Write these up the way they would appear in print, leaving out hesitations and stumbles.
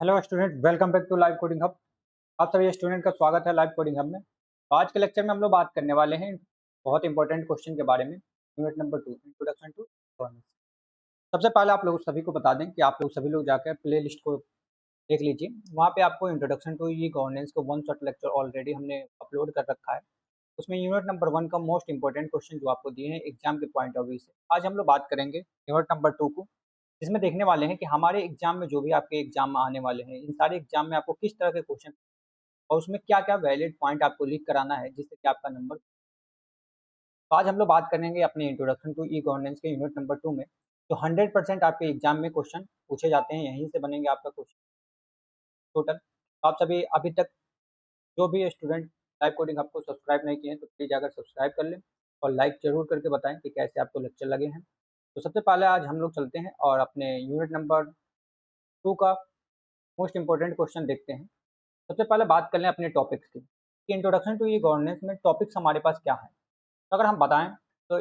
Hello student, welcome back to live coding hub. आप सभी student का स्वागत है लाइव कोडिंग हब में। तो आज के लेक्चर में हम लोग बात करने वाले हैं बहुत इंपॉर्टेंट क्वेश्चन के बारे में। Unit number 2, introduction to governance. सबसे पहले आप लोग सभी को बता दें कि आप लोग सभी लोग जाकर प्ले लिस्ट को देख लीजिए। वहाँ पे आपको इंट्रोडक्शन टू ई गवर्नेंस को वन शॉट लेक्चर ऑलरेडी हमने अपलोड कर रखा है। उसमें यूनिट नंबर 1 का मोस्ट इंपॉर्टेंट क्वेश्चन जो आपको दिए हैं एग्जाम के पॉइंट ऑफ व्यू से, आज हम लोग बात करेंगे यूनिट नंबर 2 को। इसमें देखने वाले हैं कि हमारे एग्जाम में जो भी आपके एग्जाम में आने वाले हैं, इन सारे एग्जाम में आपको किस तरह के क्वेश्चन और उसमें क्या-क्या वैलिड पॉइंट आपको लिख कराना है जिससे कि आपका नंबर। तो आज हम लोग बात करेंगे अपने इंट्रोडक्शन टू ई गवर्नेंस के यूनिट नंबर 2 में। तो 100% आपके एग्जाम में क्वेश्चन पूछे जाते हैं, यहीं से बनेंगे आपका क्वेश्चन टोटल। तो आप सभी अभी तक जो भी स्टूडेंट लाइव कोडिंग हब को सब्सक्राइब नहीं किए हैं तो प्लीज़ जाकर सब्सक्राइब कर लें और लाइक ज़रूर करके बताएं कि कैसे आपको लेक्चर लगे हैं। तो सबसे पहले आज हम लोग चलते हैं और अपने यूनिट नंबर 2 का मोस्ट इंपॉर्टेंट क्वेश्चन देखते हैं। सबसे पहले बात कर लें अपने टॉपिक्स की कि इंट्रोडक्शन टू ई गवर्नेंस में टॉपिक्स हमारे पास क्या है। तो अगर हम बताएं तो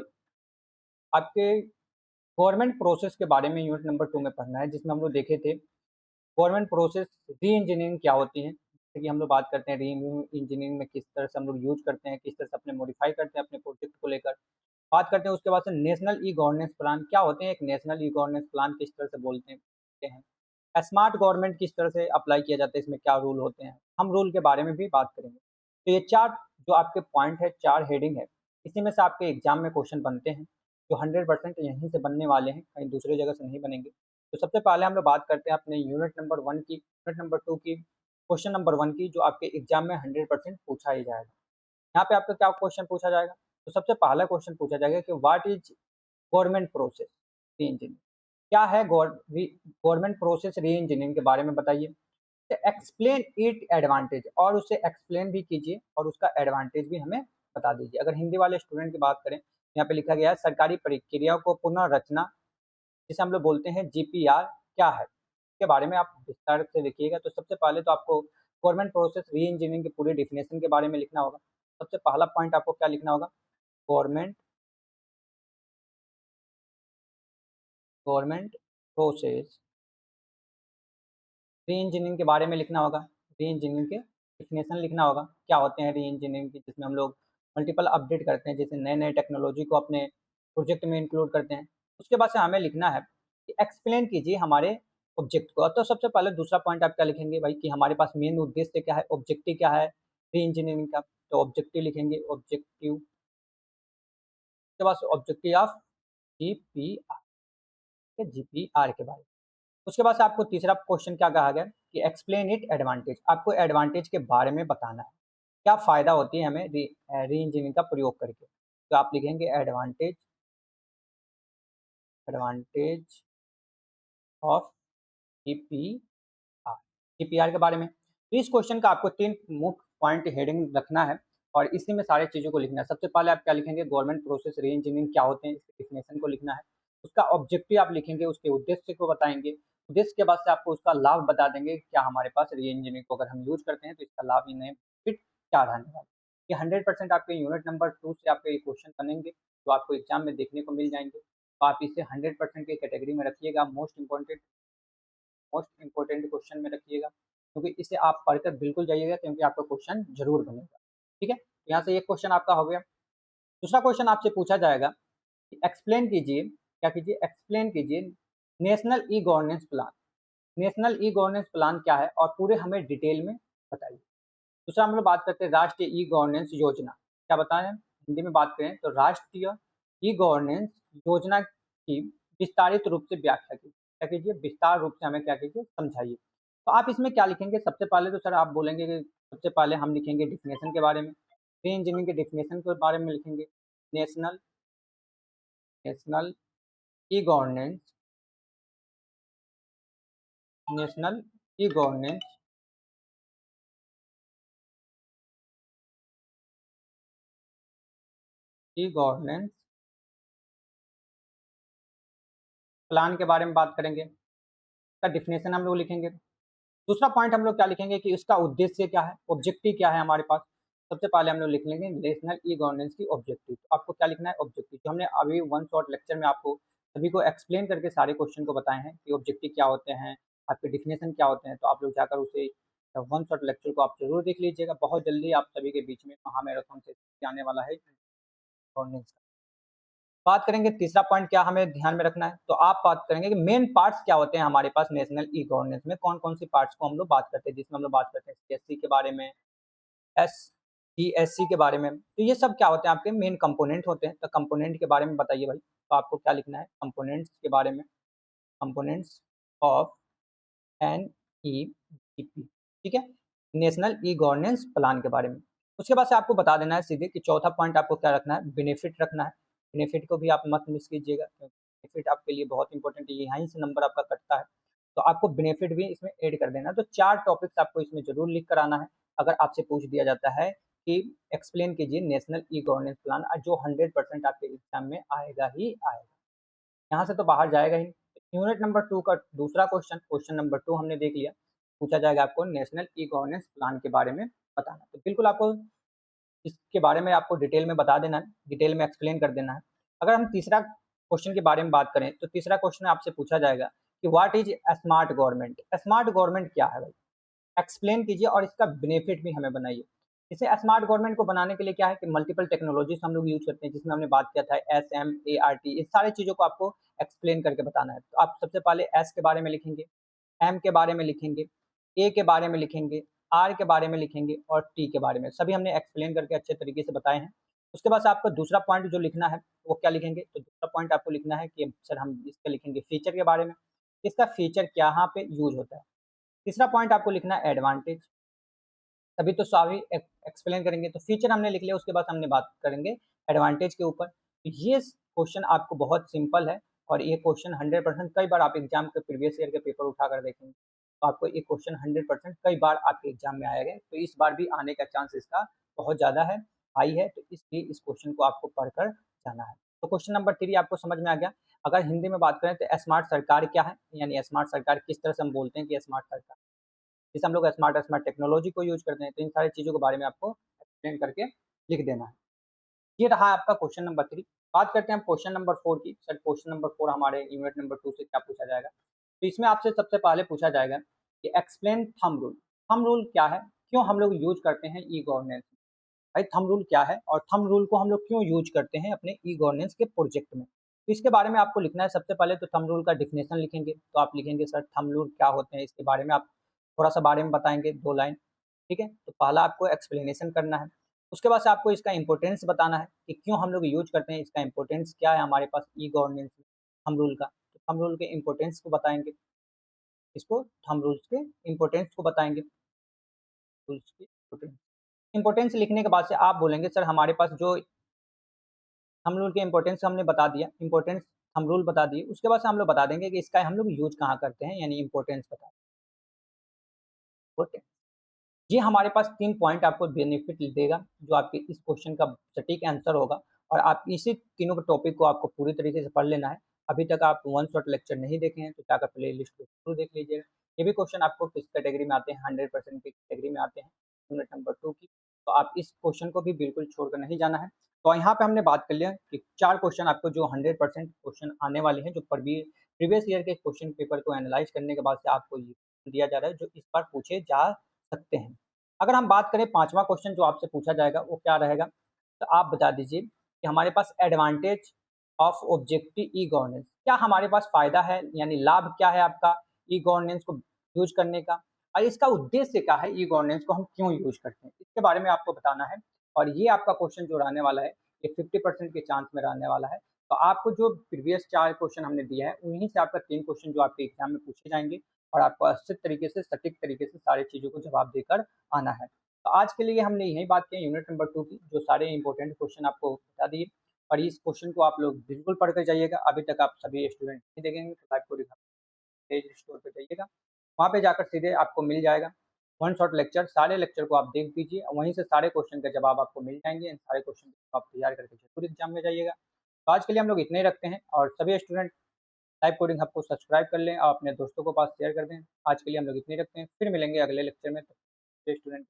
आपके गवर्नमेंट प्रोसेस के बारे में यूनिट नंबर 2 में पढ़ना है, जिसमें हम लोग देखे थे गवर्नमेंट प्रोसेस री इंजीनियरिंग क्या होती है। जैसे कि हम लोग बात करते हैं री इंजीनियरिंग में किस तरह से हम लोग यूज करते हैं, किस तरह से अपने मॉडिफाई करते हैं अपने प्रोजेक्ट को लेकर बात करते हैं। उसके बाद से नेशनल ई गवर्नेंस प्लान क्या होते हैं, एक नेशनल ई गवर्नेंस प्लान किस तरह से बोलते हैं, स्मार्ट गवर्नमेंट किस तरह से अप्लाई किया जाता है, इसमें क्या रूल होते हैं, हम रूल के बारे में भी बात करेंगे। तो ये चार जो आपके पॉइंट है, चार हेडिंग है, इसी में से आपके एग्जाम में क्वेश्चन बनते हैं जो 100% यहीं से बनने वाले हैं, कहीं दूसरी जगह से नहीं बनेंगे। तो सबसे पहले हम लोग बात करते हैं अपने यूनिट नंबर 1 की, यूनिट नंबर 2 की, क्वेश्चन नंबर 1 की, जो आपके एग्जाम में 100% पूछा ही जाएगा। यहाँ पे आपका क्या क्वेश्चन पूछा जाएगा। तो सबसे पहला क्वेश्चन पूछा जाएगा कि व्हाट इज गवर्नमेंट प्रोसेस री इंजीनियरिंग, क्या है गवर्नमेंट प्रोसेस री इंजीनियरिंग के बारे में बताइए। एक्सप्लेन इट एडवांटेज, और उसे एक्सप्लेन भी कीजिए और उसका एडवांटेज भी हमें बता दीजिए। अगर हिंदी वाले स्टूडेंट की बात करें, यहाँ पे लिखा गया है सरकारी प्रक्रिया को पुनः रचना, जिसे हम लोग बोलते हैं जीपीआर, क्या है इसके बारे में आप विस्तार से लिखिएगा। तो सबसे पहले तो आपको गवर्नमेंट प्रोसेस री इंजीनियरिंग की पूरी डिफिनेशन के बारे में लिखना होगा। सबसे पहला पॉइंट आपको क्या लिखना होगा, गवर्नमेंट गवर्नमेंट प्रोसेस री इंजीनियरिंग के बारे में लिखना होगा। री इंजीनियरिंग के डिफिनेशन लिखना होगा, क्या होते हैं री इंजीनियरिंग की, जिसमें हम लोग मल्टीपल अपडेट करते हैं, जैसे नए नए टेक्नोलॉजी को अपने प्रोजेक्ट में इंक्लूड करते हैं। उसके बाद से हमें लिखना है कि एक्सप्लेन कीजिए हमारे ऑब्जेक्ट को। तो सबसे पहले दूसरा पॉइंट आप क्या लिखेंगे भाई, कि हमारे पास मेन उद्देश्य क्या है, ऑब्जेक्टिव क्या है री इंजीनियरिंग का। तो ऑब्जेक्टिव लिखेंगे, ऑब्जेक्टिव के बाद ऑब्जेक्टिव ऑफ जीपीआर के बारे में। उसके बाद से आपको तीसरा क्वेश्चन क्या कहा गया कि एक्सप्लेन इट एडवांटेज, आपको एडवांटेज के बारे में बताना है, क्या फ़ायदा होती है हमें री इंजीनियरिंग का प्रयोग करके। तो आप लिखेंगे advantage, advantage of GPR, GPR के बारे में। तो इस क्वेश्चन का आपको 3 मुख्य पॉइंट हेडिंग रखना है और इसी में सारी चीज़ों को लिखना है। सबसे पहले आप क्या लिखेंगे, गवर्नमेंट प्रोसेस री इंजीनियरिंग क्या होते हैं, इसके डिफिनेशन को लिखना है। उसका ऑब्जेक्टिव आप लिखेंगे, उसके उद्देश्य को बताएंगे। उद्देश्य के बाद से आपको उसका लाभ बता देंगे, क्या हमारे पास री इंजीनियरिंग को अगर हम यूज करते हैं तो इसका लाभ इन्हें फिट क्या रहने वाला है। ये 100% आपके यूनिट नंबर 2 से आपके ये क्वेश्चन बनेंगे जो आपको एग्जाम में देखने को मिल जाएंगे। तो आप इसे 100% की कैटेगरी में रखिएगा, मोस्ट इम्पोर्टेंट क्वेश्चन में रखिएगा, क्योंकि इसे आप पढ़कर बिल्कुल जाइएगा, क्योंकि आपका क्वेश्चन जरूर बनेगा। ठीक है, यहाँ से एक क्वेश्चन आपका हो गया। दूसरा क्वेश्चन आपसे पूछा जाएगा कि एक्सप्लेन कीजिए, क्या कीजिए, एक्सप्लेन कीजिए national e governance plan. National e governance plan क्या है और पूरे हमें डिटेल में बताइए। दूसरा हम लोग बात करते हैं राष्ट्रीय ई गवर्नेंस योजना, क्या बताएं, हिंदी में बात करें तो राष्ट्रीय ई गवर्नेंस योजना की विस्तारित रूप से व्याख्या कीजिए। क्या कीजिए, विस्तार रूप से हमें क्या कीजिए, समझाइए। तो आप इसमें क्या लिखेंगे, सबसे पहले तो सर आप बोलेंगे कि सबसे पहले हम लिखेंगे डिफिनेशन के बारे में, री इंजीनियरिंग के डिफिनेशन के बारे में लिखेंगे। National national e governance, national e governance e governance plan के बारे में बात करेंगे, इसका डिफिनेशन हम लोग लिखेंगे। दूसरा पॉइंट हम लोग क्या लिखेंगे कि इसका उद्देश्य क्या है, ऑब्जेक्टिव क्या है हमारे पास। सबसे पहले हम लोग लिख लेंगे नेशनल ई गवर्नेंस की ऑब्जेक्टिव। तो आपको क्या लिखना है, ऑब्जेक्टिव, जो हमने अभी वन शॉट लेक्चर में आपको सभी को एक्सप्लेन करके सारे क्वेश्चन को बताए हैं कि ऑब्जेक्टिव क्या होते हैं, आपके डिफिनेशन क्या होते हैं, तो आप लोग जाकर उसे वन शॉट लेक्चर को आप जरूर देख लीजिएगा। बहुत जल्दी आप सभी के बीच में महामैराथन से आने वाला है गवर्नेंस का। बात करेंगे तीसरा पॉइंट क्या हमें ध्यान में रखना है, तो आप बात करेंगे कि मेन पार्ट्स क्या होते हैं हमारे पास नेशनल ई गवर्नेंस में, कौन कौन सी पार्ट्स को हम लोग बात करते हैं, जिसमें हम लोग बात करते हैं सीएससी के बारे में, एसटीएससी के बारे में। तो ये सब क्या होते हैं, आपके मेन कंपोनेंट होते हैं। तो कंपोनेंट के बारे में बताइए भाई, तो आपको क्या लिखना है कंपोनेंट्स के बारे में, कंपोनेंट्स ऑफ NEGP, ठीक है, नेशनल ई गवर्नेंस प्लान के बारे में। उसके बाद से आपको बता देना है सीधे कि चौथा पॉइंट आपको क्या रखना है, बेनिफिट रखना है। बेनिफिट को भी आप मत मिस कीजिएगा, क्योंकि बेनिफिट आपके लिए बहुत इंपॉर्टेंट है, यहीं से नंबर आपका कटता है, तो आपको बेनिफिट भी इसमें ऐड कर देना है। तो 4 टॉपिक्स आपको इसमें जरूर लिख कर आना है। अगर आपसे पूछ दिया जाता है कि एक्सप्लेन कीजिए नेशनल ई गवर्नेंस प्लान, जो 100% आपके एग्जाम में आएगा ही आएगा, यहाँ से तो बाहर जाएगा ही। यूनिट नंबर 2 का दूसरा क्वेश्चन, क्वेश्चन नंबर 2 हमने देख लिया, पूछा जाएगा आपको नेशनल ई गवर्नेंस प्लान के बारे में बताना। तो बिल्कुल आपको इसके बारे में आपको डिटेल में बता देना है, डिटेल में एक्सप्लेन कर देना है। अगर हम तीसरा क्वेश्चन के बारे में बात करें, तो तीसरा क्वेश्चन आपसे पूछा जाएगा कि what is smart government. Smart government क्या है भाई, एक्सप्लेन कीजिए और इसका बेनिफिट भी हमें बनाइए। इसे स्मार्ट गवर्नमेंट को बनाने के लिए क्या है कि मल्टीपल टेक्नोलॉजीज हम लोग यूज करते हैं, जिसमें हमने बात किया था SMART, इस सारी चीज़ों को आपको एक्सप्लेन करके बताना है। तो आप सबसे पहले एस के बारे में लिखेंगे, एम के बारे में लिखेंगे, ए के बारे में लिखेंगे, आर के बारे में लिखेंगे और टी के बारे में, सभी हमने एक्सप्लेन करके अच्छे तरीके से बताए हैं। उसके बाद से आपको दूसरा पॉइंट जो लिखना है वो क्या लिखेंगे, तो दूसरा पॉइंट आपको लिखना है कि सर हम इसका लिखेंगे फीचर के बारे में, इसका फीचर क्या यहाँ पे यूज होता है। तीसरा पॉइंट आपको लिखना है एडवांटेज, तभी तो सभी एक्सप्लेन करेंगे। तो फीचर हमने लिख लिया, उसके बाद हमने बात करेंगे एडवांटेज के ऊपर। तो ये क्वेश्चन आपको बहुत सिंपल है, और ये क्वेश्चन 100% कई बार आप एग्जाम के प्रीवियस ईयर के पेपर उठाकर देखेंगे, तो आपको ये क्वेश्चन 100% कई बार आपके एग्जाम में आएगा। तो इस बार भी आने का चांस इसका बहुत ज़्यादा है, हाई है, तो इसलिए इस क्वेश्चन को आपको पढ़कर जाना है। तो क्वेश्चन नंबर 3 आपको समझ में आ गया। अगर हिंदी में बात करें तो स्मार्ट सरकार क्या है, यानी स्मार्ट सरकार किस तरह से हम बोलते हैं कि स्मार्ट सरकार, जैसे हम लोग स्मार्ट स्मार्ट टेक्नोलॉजी को यूज करते हैं, तो इन सारी चीज़ों के बारे में आपको एक्सप्लेन करके लिख देना है। ये रहा आपका क्वेश्चन नंबर 3। बात करते हैं हम क्वेश्चन नंबर 4 की। सर क्वेश्चन नंबर 4 हमारे यूनिट नंबर 2 से क्या पूछा जाएगा, तो इसमें आपसे सबसे पहले पूछा जाएगा कि explain thumb rule. Thumb rule क्या है, क्यों हम लोग यूज करते हैं ई गवर्नेंस। भाई थंब रूल क्या है और थंब रूल को हम लोग क्यों यूज करते हैं अपने ई गवर्नेंस के प्रोजेक्ट में, तो इसके बारे में आपको लिखना है। सबसे पहले तो थंब रूल का डिफिनेशन लिखेंगे, तो आप लिखेंगे सर थंब रूल क्या होते हैं, इसके बारे में आप थोड़ा सा बारे में बताएंगे 2 लाइन, ठीक है। तो पहला आपको एक्सप्लेनेशन करना है, उसके बाद से आपको इसका इंपॉर्टेंस बताना है कि क्यों हम लोग यूज करते हैं, इसका इंपॉर्टेंस क्या है हमारे पास ई गवर्नेंस में थंब रूल का। तो थंब रूल के इंपॉर्टेंस को बताएंगे, इसको थंब रूल्स के इंपॉर्टेंस को बताएंगे, रूल्स की इंपॉर्टेंस। इंपॉर्टेंस लिखने के बाद से आप बोलेंगे सर हमारे पास जो थंब रूल के इंपॉर्टेंस हमने बता दिया, इंपॉर्टेंस थंब रूल बता दिए, उसके बाद से हम लोग बता देंगे कि इसका हम लोग यूज कहाँ करते हैं, यानी इंपॉर्टेंस बता दें। ये हमारे पास 3 पॉइंट आपको बेनिफिट देगा, जो आपके इस क्वेश्चन का सटीक आंसर होगा, और आप इसी तीनों के टॉपिक को आपको पूरी तरीके से पढ़ लेना है। अभी तक आप वन शॉट लेक्चर नहीं देखे हैं तो जाकर प्ले लिस्ट को जरूर देख लीजिएगा। ये भी क्वेश्चन आपको किस कैटेगरी में आते हैं, 100% की कैटेगरी में आते हैं, यूनिट नंबर 2 की। तो आप इस क्वेश्चन को भी बिल्कुल छोड़कर नहीं जाना है। तो यहाँ पे हमने बात कर लिया कि 4 क्वेश्चन आपको जो 100% क्वेश्चन आने वाले हैं, जो प्रीवियस ईयर के क्वेश्चन पेपर को एनालाइज करने के बाद से आपको ये दिया जा रहा है, जो इस बार पूछे जा सकते हैं। अगर हम बात करें 5वां क्वेश्चन जो आपसे पूछा जाएगा वो क्या रहेगा, तो आप बता दीजिए कि हमारे पास advantage of objective e governance, क्या हमारे पास फ़ायदा है, यानी लाभ क्या है आपका ई गवर्नेंस को यूज करने का, और इसका उद्देश्य क्या है, ई गवर्नेंस को हम क्यों यूज करते हैं, इसके बारे में आपको बताना है। और ये आपका क्वेश्चन जो रहने वाला है, ये 50% के चांस में रहने वाला है। तो आपको जो प्रीवियस 4 क्वेश्चन हमने दिया है, उन्हीं से आपका 3 क्वेश्चन जो आपके एग्जाम में पूछे जाएंगे, और आपको अच्छे तरीके से सटीक तरीके से सारी चीज़ों को जवाब देकर आना है। तो आज के लिए हमने यही बात की यूनिट नंबर 2 की, जो सारे इंपॉर्टेंट क्वेश्चन आपको बता दिए, और इस क्वेश्चन को आप लोग बिल्कुल पढ़ कर जाइएगा। अभी तक आप सभी स्टूडेंट नहीं देखेंगे तो लाइव कोडिंग पेज स्टोर पे जाइएगा, वहाँ पे जाकर सीधे आपको मिल जाएगा वन शॉट लेक्चर। सारे लेक्चर को आप देख दीजिए, वहीं से सारे क्वेश्चन के जवाब आपको मिल जाएंगे। इन सारे क्वेश्चन को आप तैयार करके जरूर एग्जाम में जाइएगा। तो आज के लिए हम लोग इतने ही रखते हैं, और सभी स्टूडेंट लाइव कोडिंग हब को सब्सक्राइब कर लें और अपने दोस्तों को पास शेयर कर दें। आज के लिए हम लोग इतने ही रखते हैं, फिर मिलेंगे अगले लेक्चर में। तो स्टूडेंट